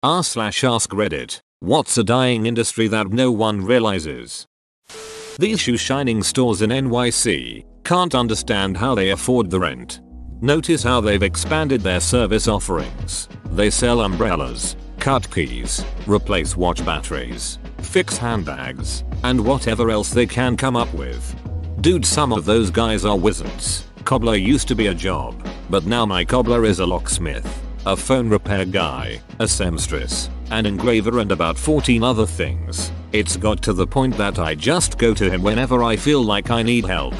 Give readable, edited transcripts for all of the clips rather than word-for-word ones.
r/ask Reddit. What's a dying industry that no one realizes? These shoe shining stores in NYC can't understand how they afford the rent. Notice how they've expanded their service offerings. They sell umbrellas, cut keys, replace watch batteries, fix handbags, and whatever else they can come up with. Dude, some of those guys are wizards. Cobbler used to be a job, but now my cobbler is a locksmith, a phone repair guy, a seamstress, an engraver, and about 14 other things. It's got to the point that I just go to him whenever I feel like I need help.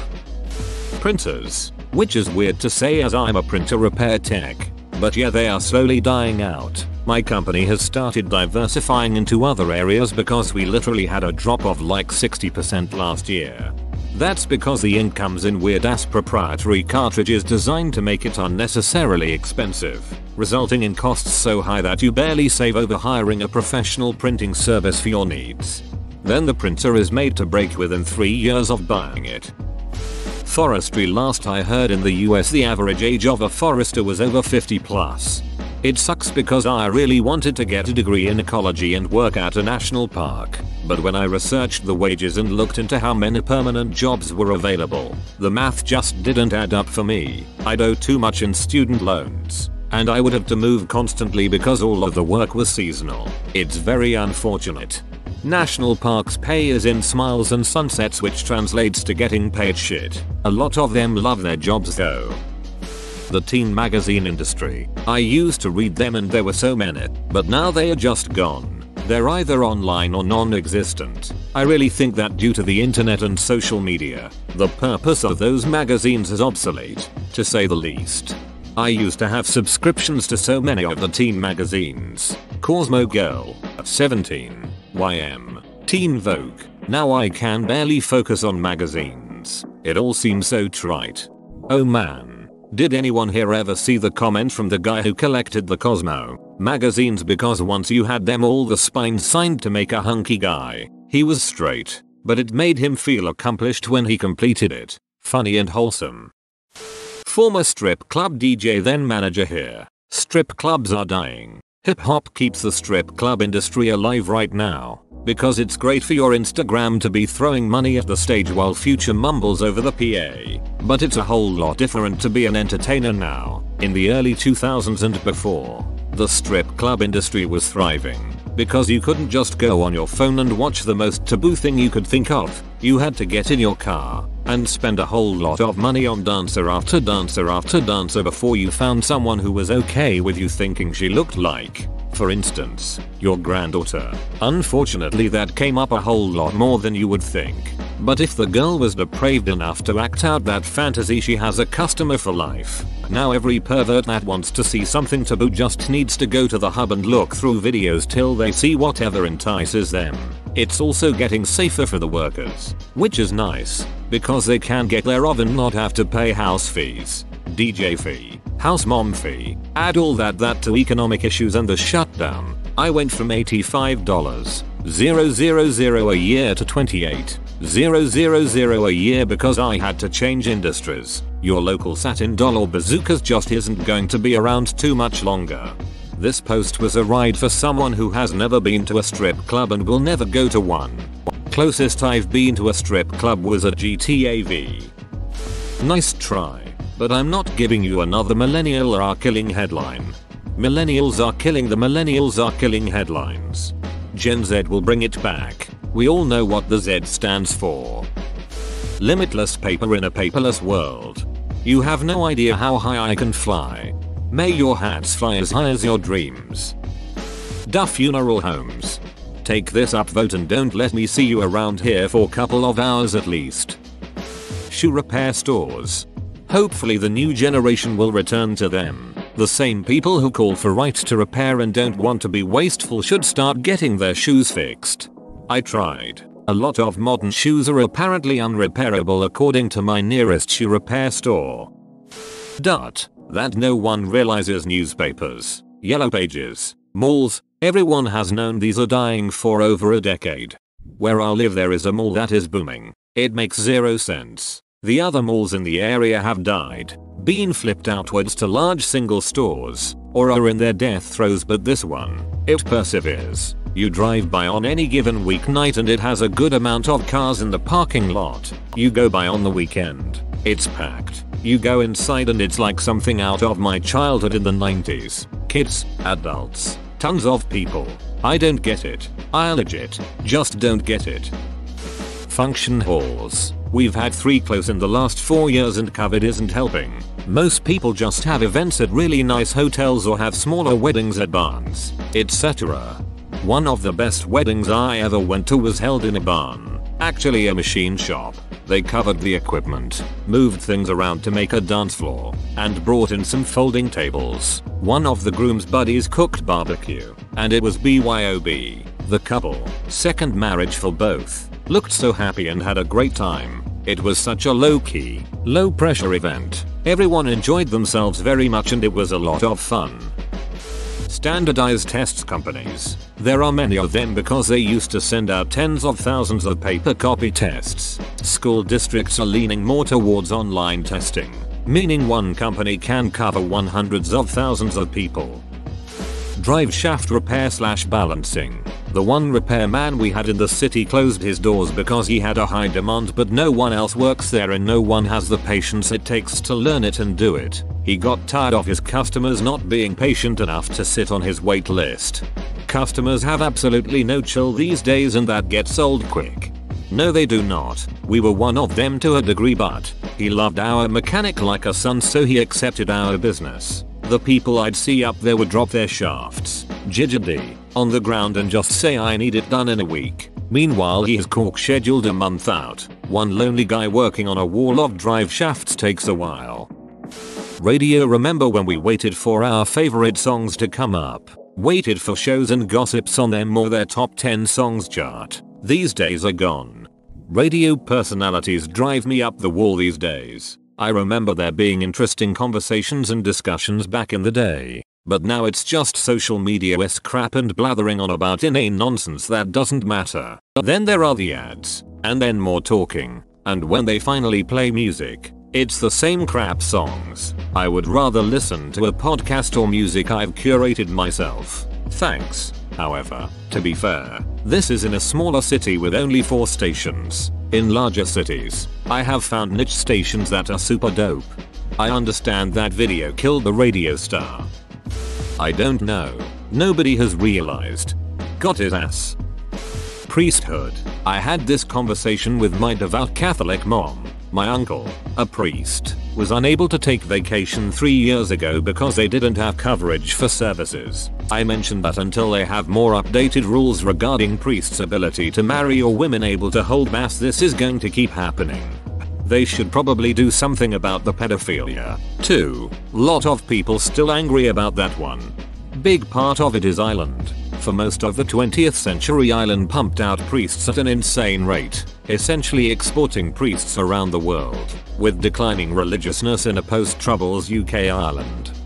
Printers, which is weird to say as I'm a printer repair tech, but yeah, they are slowly dying out. My company has started diversifying into other areas because we literally had a drop of like 60% last year. That's because the ink comes in weird ass proprietary cartridges designed to make it unnecessarily expensive, resulting in costs so high that you barely save over hiring a professional printing service for your needs. Then the printer is made to break within 3 years of buying it. Forestry. Last I heard in the US the average age of a forester was over 50 plus. It sucks because I really wanted to get a degree in ecology and work at a national park, but when I researched the wages and looked into how many permanent jobs were available, the math just didn't add up for me. I'd owe too much in student loans, and I would have to move constantly because all of the work was seasonal. It's very unfortunate. National parks pay is in smiles and sunsets, which translates to getting paid shit. A lot of them love their jobs though. The teen magazine industry. I used to read them and there were so many, but now they are just gone. They're either online or non-existent. I really think that due to the internet and social media, the purpose of those magazines is obsolete, to say the least. I used to have subscriptions to so many of the teen magazines. Cosmo Girl, 17, YM, Teen Vogue. Now I can barely focus on magazines. It all seems so trite. Oh man. Did anyone here ever see the comment from the guy who collected the Cosmo magazines because once you had them all the spines signed to make a hunky guy? He was straight, but it made him feel accomplished when he completed it. Funny and wholesome. Former strip club DJ then manager here. Strip clubs are dying. Hip hop keeps the strip club industry alive right now because it's great for your Instagram to be throwing money at the stage while Future mumbles over the PA. But it's a whole lot different to be an entertainer now. In the early 2000s and before, the strip club industry was thriving because you couldn't just go on your phone and watch the most taboo thing you could think of. You had to get in your car and spend a whole lot of money on dancer after dancer after dancer before you found someone who was okay with you thinking she looked like, for instance, your granddaughter. Unfortunately, that came up a whole lot more than you would think. But if the girl was depraved enough to act out that fantasy, she has a customer for life. Now every pervert that wants to see something taboo just needs to go to the hub and look through videos till they see whatever entices them. It's also getting safer for the workers, which is nice, because they can get their oven and not have to pay house fees, DJ fee, house mom fee. Add all that to economic issues and the shutdown. I went from $85,000 a year to $28,000 a year because I had to change industries. Your local satin doll or bazookas just isn't going to be around too much longer. This post was a ride for someone who has never been to a strip club and will never go to one. Closest I've been to a strip club was at GTA V. Nice try, but I'm not giving you another millennial are killing headline. Millennials are killing the millennials are killing headlines. Gen Z will bring it back. We all know what the Z stands for. Limitless paper in a paperless world. You have no idea how high I can fly. May your hats fly as high as your dreams. Duff Funeral Homes. Take this upvote and don't let me see you around here for a couple of hours at least. Shoe repair stores. Hopefully the new generation will return to them. The same people who call for right to repair and don't want to be wasteful should start getting their shoes fixed. I tried. A lot of modern shoes are apparently unrepairable according to my nearest shoe repair store. That no one realizes. Newspapers, yellow pages, malls, everyone has known these are dying for over a decade. Where I live there is a mall that is booming. It makes zero sense. The other malls in the area have died been flipped outwards to large single stores, or are in their death throes, but this one, it perseveres. You drive by on any given weeknight and it has a good amount of cars in the parking lot. You go by on the weekend, it's packed. You go inside and it's like something out of my childhood in the 90s. Kids, adults, tons of people. I don't get it. I legit just don't get it. Function halls. We've had 3 close in the last 4 years and COVID isn't helping. Most people just have events at really nice hotels or have smaller weddings at barns, etc. One of the best weddings I ever went to was held in a barn. Actually a machine shop. They covered the equipment, moved things around to make a dance floor, and brought in some folding tables. One of the groom's buddies cooked barbecue, and it was BYOB. The couple, second marriage for both, looked so happy and had a great time. It was such a low-key, low-pressure event. Everyone enjoyed themselves very much and it was a lot of fun. Standardized tests companies. There are many of them because they used to send out tens of thousands of paper copy tests. School districts are leaning more towards online testing, meaning one company can cover hundreds of thousands of people. Drive shaft repair/balancing. The one repairman we had in the city closed his doors because he had a high demand, but no one else works there and no one has the patience it takes to learn it and do it. He got tired of his customers not being patient enough to sit on his wait list. Customers have absolutely no chill these days and that gets old quick. No they do not. We were one of them to a degree, but he loved our mechanic like a son, so he accepted our business. The people I'd see up there would drop their shafts, jiggy, on the ground and just say I need it done in a week. Meanwhile he has cork scheduled a month out. One lonely guy working on a wall of drive shafts takes a while. Radio. Remember when we waited for our favorite songs to come up? Waited for shows and gossips on them or their top 10 songs chart. These days are gone. Radio personalities drive me up the wall these days. I remember there being interesting conversations and discussions back in the day. But now it's just social media-esque crap and blathering on about inane nonsense that doesn't matter. Then there are the ads, and then more talking. And when they finally play music, it's the same crap songs. I would rather listen to a podcast or music I've curated myself. Thanks. However, to be fair, this is in a smaller city with only 4 stations. In larger cities, I have found niche stations that are super dope. I understand that video killed the radio star. I don't know. Nobody has realized. Got his ass. Priesthood. I had this conversation with my devout Catholic mom. My uncle, a priest, was unable to take vacation 3 years ago because they didn't have coverage for services. I mentioned that until they have more updated rules regarding priests' ability to marry or women able to hold mass, this is going to keep happening. They should probably do something about the pedophilia, too. Lot of people still angry about that one. Big part of it is Ireland. For most of the 20th century, Ireland pumped out priests at an insane rate, essentially exporting priests around the world. With declining religiousness in a post-Troubles UK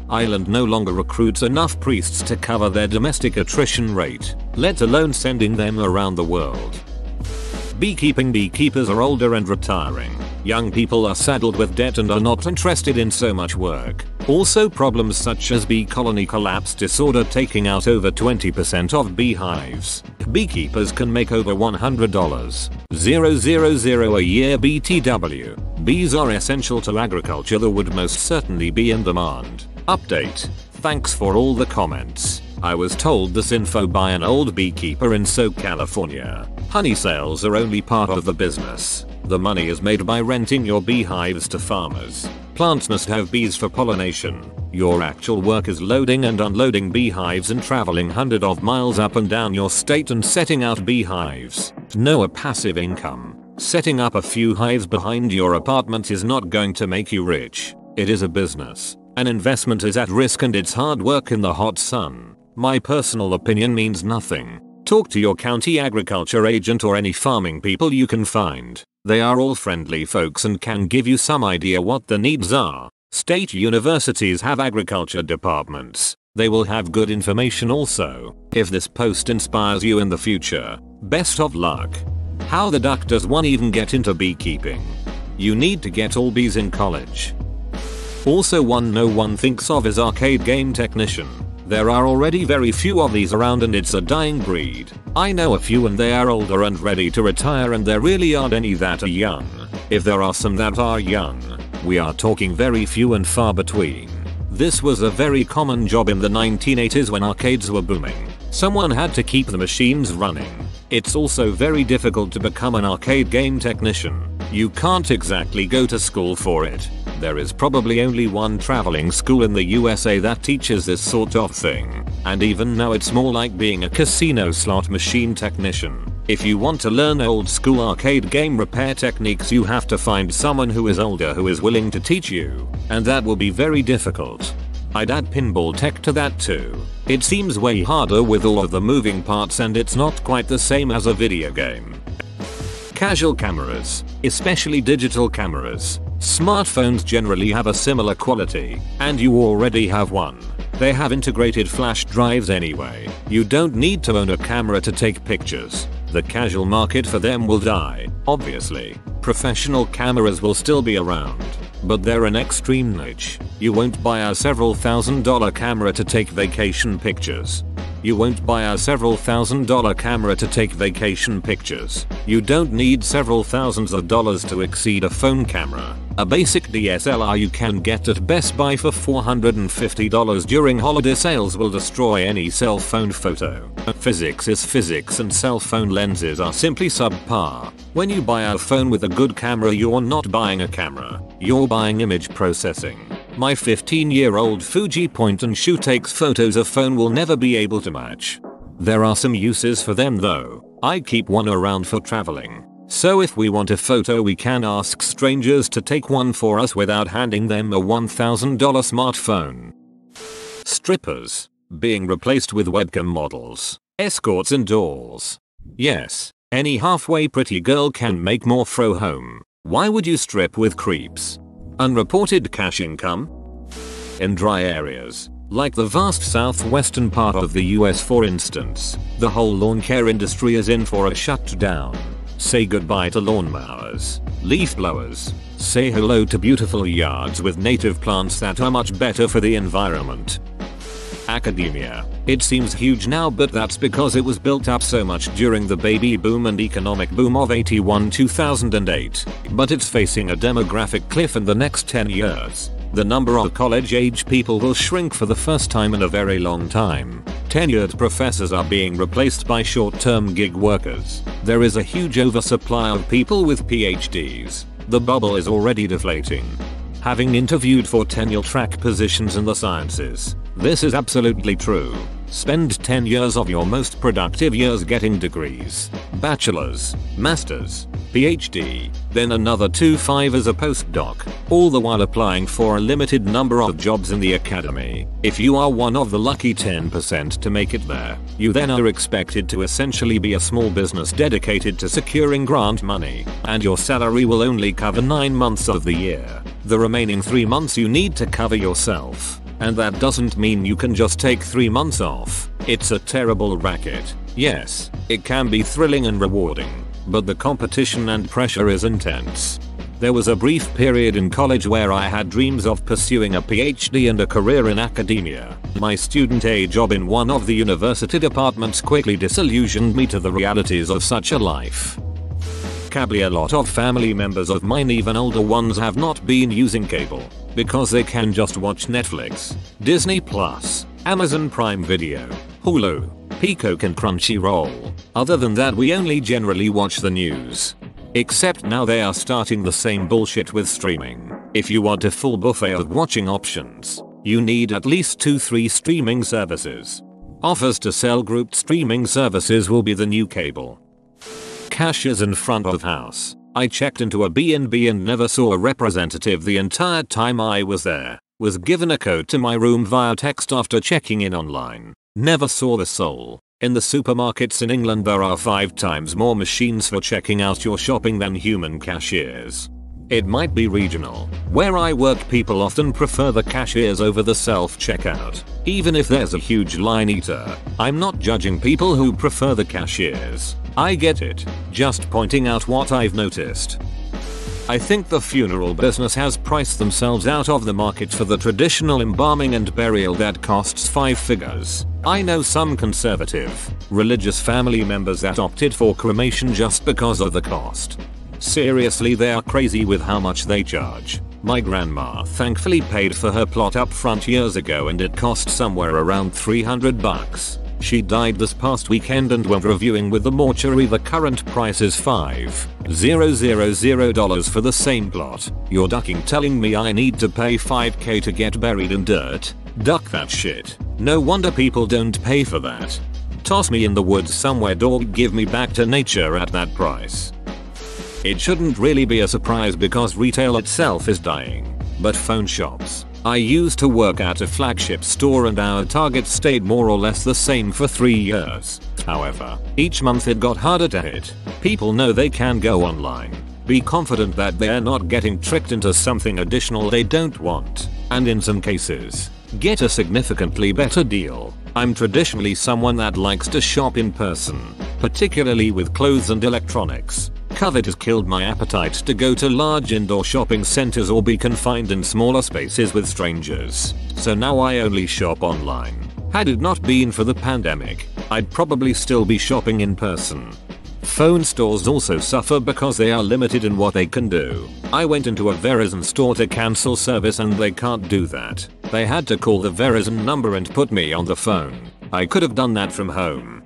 Ireland no longer recruits enough priests to cover their domestic attrition rate, let alone sending them around the world. Beekeeping. Beekeepers are older and retiring. Young people are saddled with debt and are not interested in so much work. Also problems such as bee colony collapse disorder taking out over 20% of beehives. Beekeepers can make over $100,000 a year BTW. Bees are essential to agriculture. They would most certainly be in demand. Update. Thanks for all the comments. I was told this info by an old beekeeper in California. Honey sales are only part of the business. The money is made by renting your beehives to farmers. Plants must have bees for pollination. Your actual work is loading and unloading beehives and traveling hundreds of miles up and down your state and setting out beehives. No a passive income. Setting up a few hives behind your apartment is not going to make you rich. It is a business. An investment is at risk and it's hard work in the hot sun. My personal opinion means nothing. Talk to your county agriculture agent or any farming people you can find. They are all friendly folks and can give you some idea what the needs are. State universities have agriculture departments. They will have good information also. If this post inspires you in the future, best of luck. How the duck does one even get into beekeeping? You need to get all bees in college. Also, one no one thinks of is arcade game technician. There are already very few of these around and it's a dying breed. I know a few and they are older and ready to retire, and there really aren't any that are young. If there are some that are young, we are talking very few and far between. This was a very common job in the 1980s when arcades were booming. Someone had to keep the machines running. It's also very difficult to become an arcade game technician. You can't exactly go to school for it. There is probably only one traveling school in the USA that teaches this sort of thing. And even now it's more like being a casino slot machine technician. If you want to learn old school arcade game repair techniques, you have to find someone who is older who is willing to teach you. And that will be very difficult. I'd add pinball tech to that too. It seems way harder with all of the moving parts and it's not quite the same as a video game. Casual cameras, especially digital cameras. Smartphones generally have a similar quality, and you already have one. They have integrated flash drives anyway. You don't need to own a camera to take pictures. The casual market for them will die, obviously. Professional cameras will still be around, but they're an extreme niche. You won't buy a several $1,000 camera to take vacation pictures. You won't buy a several $1,000 camera to take vacation pictures. You don't need several thousands of dollars to exceed a phone camera. A basic DSLR you can get at Best Buy for $450 during holiday sales will destroy any cell phone photo. Physics is physics and cell phone lenses are simply subpar. When you buy a phone with a good camera, you're not buying a camera, you're buying image processing. My 15-year-old Fuji point and shoot takes photos a phone will never be able to match. There are some uses for them though. I keep one around for traveling. So if we want a photo, we can ask strangers to take one for us without handing them a $1,000 smartphone. Strippers being replaced with webcam models, escorts indoors. Yes, any halfway pretty girl can make more fro home. Why would you strip with creeps? Unreported cash income? In dry areas, like the vast southwestern part of the US for instance, the whole lawn care industry is in for a shutdown. Say goodbye to lawnmowers, leaf blowers. Say hello to beautiful yards with native plants that are much better for the environment. Academia. It seems huge now, but that's because it was built up so much during the baby boom and economic boom of 81-2008. But it's facing a demographic cliff in the next 10 years. The number of college-age people will shrink for the first time in a very long time. Tenured professors are being replaced by short-term gig workers. There is a huge oversupply of people with PhDs. The bubble is already deflating. Having interviewed for tenure-track positions in the sciences, this is absolutely true. Spend 10 years of your most productive years getting degrees, bachelor's, master's, PhD, then another 2-5 as a postdoc, all the while applying for a limited number of jobs in the academy. If you are one of the lucky 10% to make it there, you then are expected to essentially be a small business dedicated to securing grant money, and your salary will only cover 9 months of the year. The remaining 3 months you need to cover yourself. And that doesn't mean you can just take 3 months off. It's a terrible racket. Yes, it can be thrilling and rewarding, but the competition and pressure is intense. There was a brief period in college where I had dreams of pursuing a PhD and a career in academia. My student aid job in one of the university departments quickly disillusioned me to the realities of such a life. Sadly, a lot of family members of mine, even older ones, have not been using cable because they can just watch Netflix, Disney Plus, Amazon Prime Video, Hulu, Peacock and Crunchyroll. Other than that, we only generally watch the news. Except now they are starting the same bullshit with streaming. If you want a full buffet of watching options, you need at least 2-3 streaming services. Offers to sell grouped streaming services will be the new cable. Cashiers in front of house. I checked into a B&B and never saw a representative the entire time I was there. Was given a code to my room via text after checking in online. Never saw the soul. In the supermarkets in England there are 5 times more machines for checking out your shopping than human cashiers. It might be regional. Where I work, people often prefer the cashiers over the self-checkout. Even if there's a huge line eater, I'm not judging people who prefer the cashiers. I get it, just pointing out what I've noticed. I think the funeral business has priced themselves out of the market for the traditional embalming and burial that costs 5 figures. I know some conservative, religious family members that opted for cremation just because of the cost. Seriously, they are crazy with how much they charge. My grandma thankfully paid for her plot up front years ago and it cost somewhere around $300. She died this past weekend and when reviewing with the mortuary the current price is $5,000 for the same plot. You're ducking telling me I need to pay $5K to get buried in dirt? Duck that shit. No wonder people don't pay for that. Toss me in the woods somewhere, dog, give me back to nature at that price. It shouldn't really be a surprise because retail itself is dying. But phone shops. I used to work at a flagship store and our target stayed more or less the same for 3 years. However, each month it got harder to hit. People know they can go online, be confident that they're not getting tricked into something additional they don't want, and in some cases, get a significantly better deal. I'm traditionally someone that likes to shop in person, particularly with clothes and electronics. COVID has killed my appetite to go to large indoor shopping centers or be confined in smaller spaces with strangers. So now I only shop online. Had it not been for the pandemic, I'd probably still be shopping in person. Phone stores also suffer because they are limited in what they can do. I went into a Verizon store to cancel service and they can't do that. They had to call the Verizon number and put me on the phone. I could have done that from home.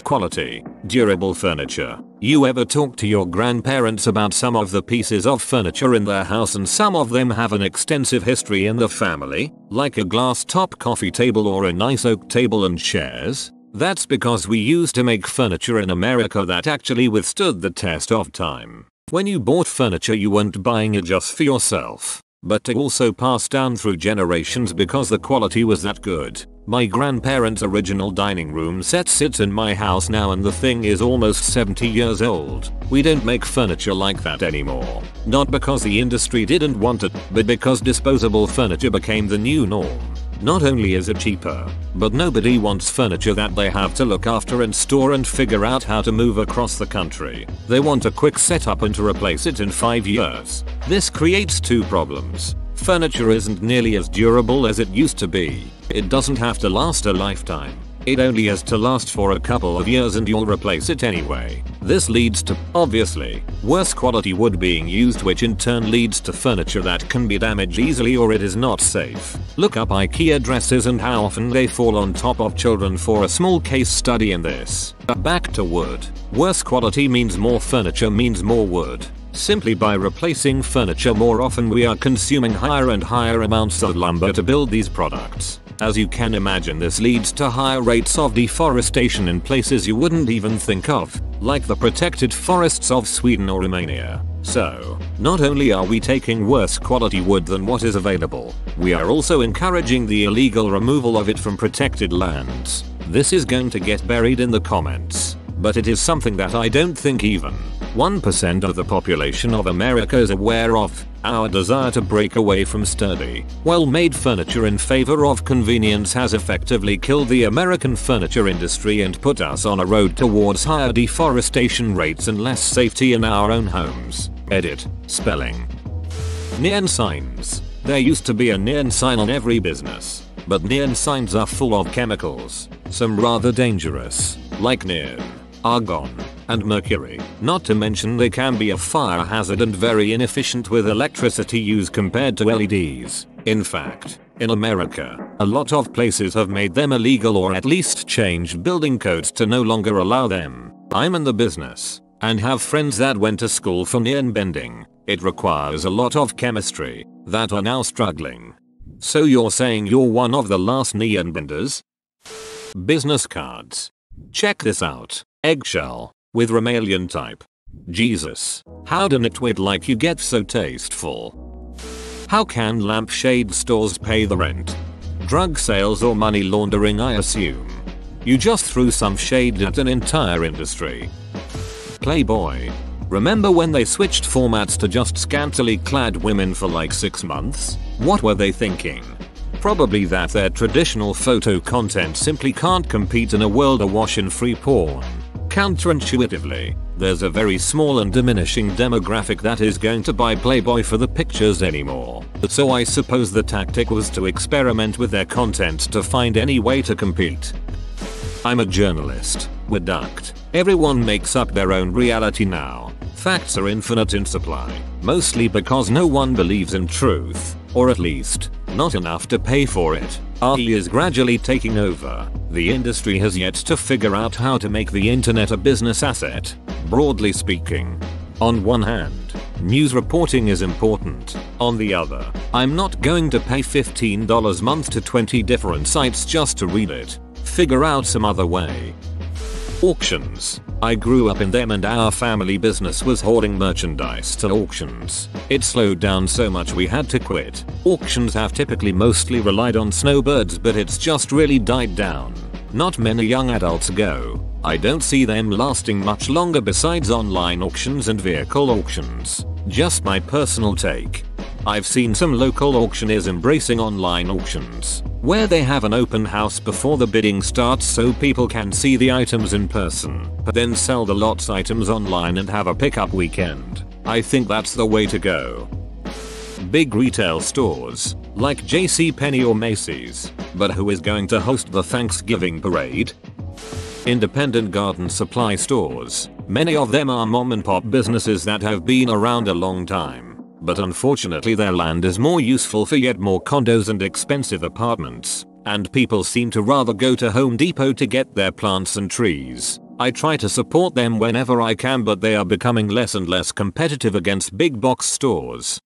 Quality, durable furniture. You ever talk to your grandparents about some of the pieces of furniture in their house and some of them have an extensive history in the family, like a glass top coffee table or a nice oak table and chairs? That's because we used to make furniture in America that actually withstood the test of time. When you bought furniture you weren't buying it just for yourself, but to also pass down through generations because the quality was that good. My grandparents' original dining room set sits in my house now and the thing is almost 70 years old. We don't make furniture like that anymore. Not because the industry didn't want it, but because disposable furniture became the new norm. Not only is it cheaper, but nobody wants furniture that they have to look after and store and figure out how to move across the country. They want a quick setup and to replace it in 5 years. This creates 2 problems. Furniture isn't nearly as durable as it used to be. It doesn't have to last a lifetime. It only has to last for a couple of years and you'll replace it anyway. This leads to, obviously, worse quality wood being used, which in turn leads to furniture that can be damaged easily or it is not safe. Look up IKEA dresses and how often they fall on top of children for a small case study in this. Back to wood. Worse quality means more furniture means more wood. Simply by replacing furniture more often we are consuming higher and higher amounts of lumber to build these products. As you can imagine, this leads to higher rates of deforestation in places you wouldn't even think of, like the protected forests of Sweden or Romania. So, not only are we taking worse quality wood than what is available, we are also encouraging the illegal removal of it from protected lands. This is going to get buried in the comments, but it is something that I don't think even 1% of the population of America is aware of. Our desire to break away from sturdy, well-made furniture in favor of convenience has effectively killed the American furniture industry and put us on a road towards higher deforestation rates and less safety in our own homes. Edit. Spelling. Neon signs. There used to be a neon sign on every business, but neon signs are full of chemicals, some rather dangerous, like neon, argon, and mercury. Not to mention they can be a fire hazard and very inefficient with electricity use compared to LEDs. In fact, in America, a lot of places have made them illegal or at least changed building codes to no longer allow them. I'm in the business and have friends that went to school for neon bending. It requires a lot of chemistry that are now struggling. So you're saying you're one of the last neon benders? Business cards. Check this out. Eggshell. With Romalian type. Jesus. How do nitwit like you get so tasteful? How can lampshade stores pay the rent? Drug sales or money laundering, I assume. You just threw some shade at an entire industry. Playboy. Remember when they switched formats to just scantily clad women for like 6 months? What were they thinking? Probably that their traditional photo content simply can't compete in a world awash in free porn. Counterintuitively, there's a very small and diminishing demographic that is going to buy Playboy for the pictures anymore. So I suppose the tactic was to experiment with their content to find any way to compete. I'm a journalist. Deduct. Everyone makes up their own reality now. Facts are infinite in supply, mostly because no one believes in truth, or at least, not enough to pay for it. AI is gradually taking over. The industry has yet to figure out how to make the internet a business asset, broadly speaking. On one hand, news reporting is important. On the other, I'm not going to pay $15 a month to 20 different sites just to read it. Figure out some other way. Auctions. I grew up in them and our family business was hoarding merchandise to auctions. It slowed down so much we had to quit. Auctions have typically mostly relied on snowbirds, but it's just really died down. Not many young adults go. I don't see them lasting much longer besides online auctions and vehicle auctions. Just my personal take. I've seen some local auctioneers embracing online auctions, where they have an open house before the bidding starts so people can see the items in person, but then sell the lots items online and have a pickup weekend. I think that's the way to go. Big retail stores, like JCPenney or Macy's, but who is going to host the Thanksgiving parade? Independent garden supply stores. Many of them are mom and pop businesses that have been around a long time. But unfortunately their land is more useful for yet more condos and expensive apartments, and people seem to rather go to Home Depot to get their plants and trees. I try to support them whenever I can, but they are becoming less and less competitive against big box stores.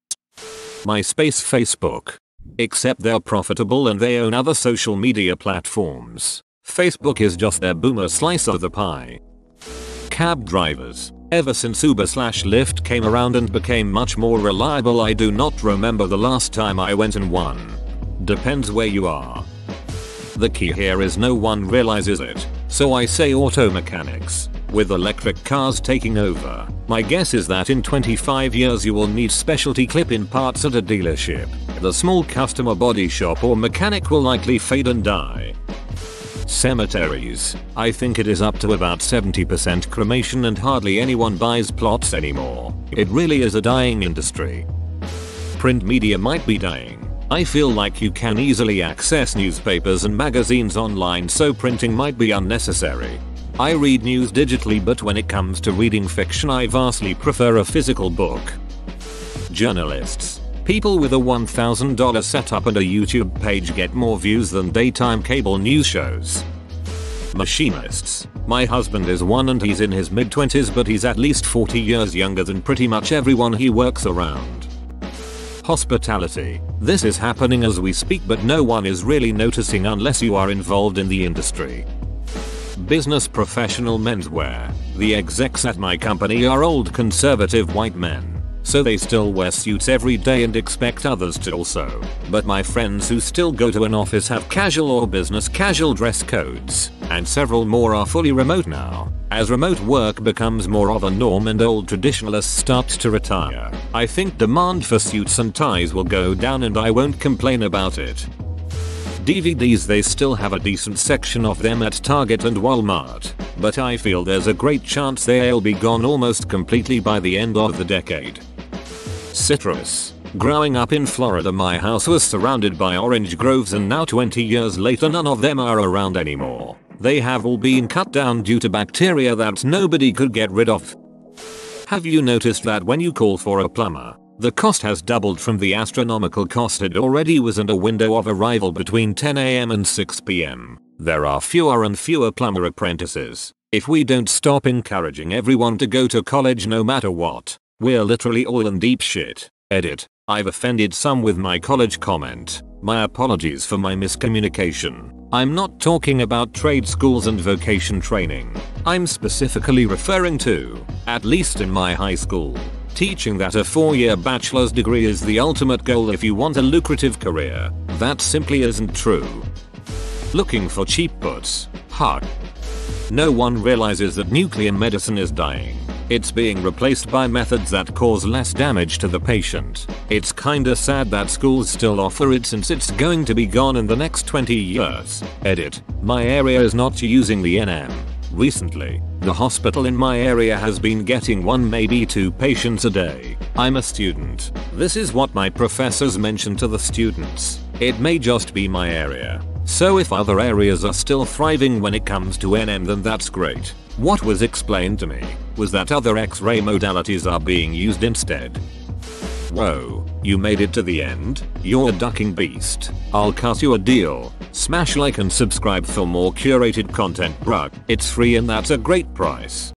MySpace, Facebook. Except they're profitable and they own other social media platforms. Facebook is just their boomer slice of the pie. Cab drivers. Ever since Uber/Lyft came around and became much more reliable, I do not remember the last time I went in one. Depends where you are. The key here is no one realizes it, so I say auto mechanics. With electric cars taking over, my guess is that in 25 years you will need specialty clip-in parts at a dealership. The small customer body shop or mechanic will likely fade and die. Cemeteries. I think it is up to about 70% cremation and hardly anyone buys plots anymore. It really is a dying industry. Print media might be dying. I feel like you can easily access newspapers and magazines online, so printing might be unnecessary. I read news digitally, but when it comes to reading fiction I vastly prefer a physical book. Journalists. People with a $1,000 setup and a YouTube page get more views than daytime cable news shows. Machinists. My husband is one and he's in his mid-20s, but he's at least 40 years younger than pretty much everyone he works around. Hospitality. This is happening as we speak, but no one is really noticing unless you are involved in the industry. Business professional menswear. The execs at my company are old conservative white men, so they still wear suits every day and expect others to also. But my friends who still go to an office have casual or business casual dress codes, and several more are fully remote now. As remote work becomes more of a norm and old traditionalists start to retire, I think demand for suits and ties will go down, and I won't complain about it. DVDs, they still have a decent section of them at Target and Walmart, but I feel there's a great chance they'll be gone almost completely by the end of the decade. Citrus. Growing up in Florida, my house was surrounded by orange groves, and now 20 years later none of them are around anymore. They have all been cut down due to bacteria that nobody could get rid of. Have you noticed that when you call for a plumber, the cost has doubled from the astronomical cost it already was, and a window of arrival between 10 AM and 6 PM? There are fewer and fewer plumber apprentices. If we don't stop encouraging everyone to go to college no matter what, we're literally all in deep shit. Edit. I've offended some with my college comment. My apologies for my miscommunication. I'm not talking about trade schools and vocation training. I'm specifically referring to, at least in my high school, teaching that a 4-year bachelor's degree is the ultimate goal if you want a lucrative career. That simply isn't true. Looking for cheap butts. Huh. No one realizes that nuclear medicine is dying. It's being replaced by methods that cause less damage to the patient. It's kinda sad that schools still offer it, since it's going to be gone in the next 20 years. Edit. My area is not using the NM. Recently, the hospital in my area has been getting 1 maybe 2 patients a day. I'm a student. This is what my professors mention to the students. It may just be my area. So if other areas are still thriving when it comes to NM, then that's great. What was explained to me was that other X-ray modalities are being used instead. Whoa, you made it to the end? You're a ducking beast. I'll cut you a deal. Smash like and subscribe for more curated content, bruh. It's free and that's a great price.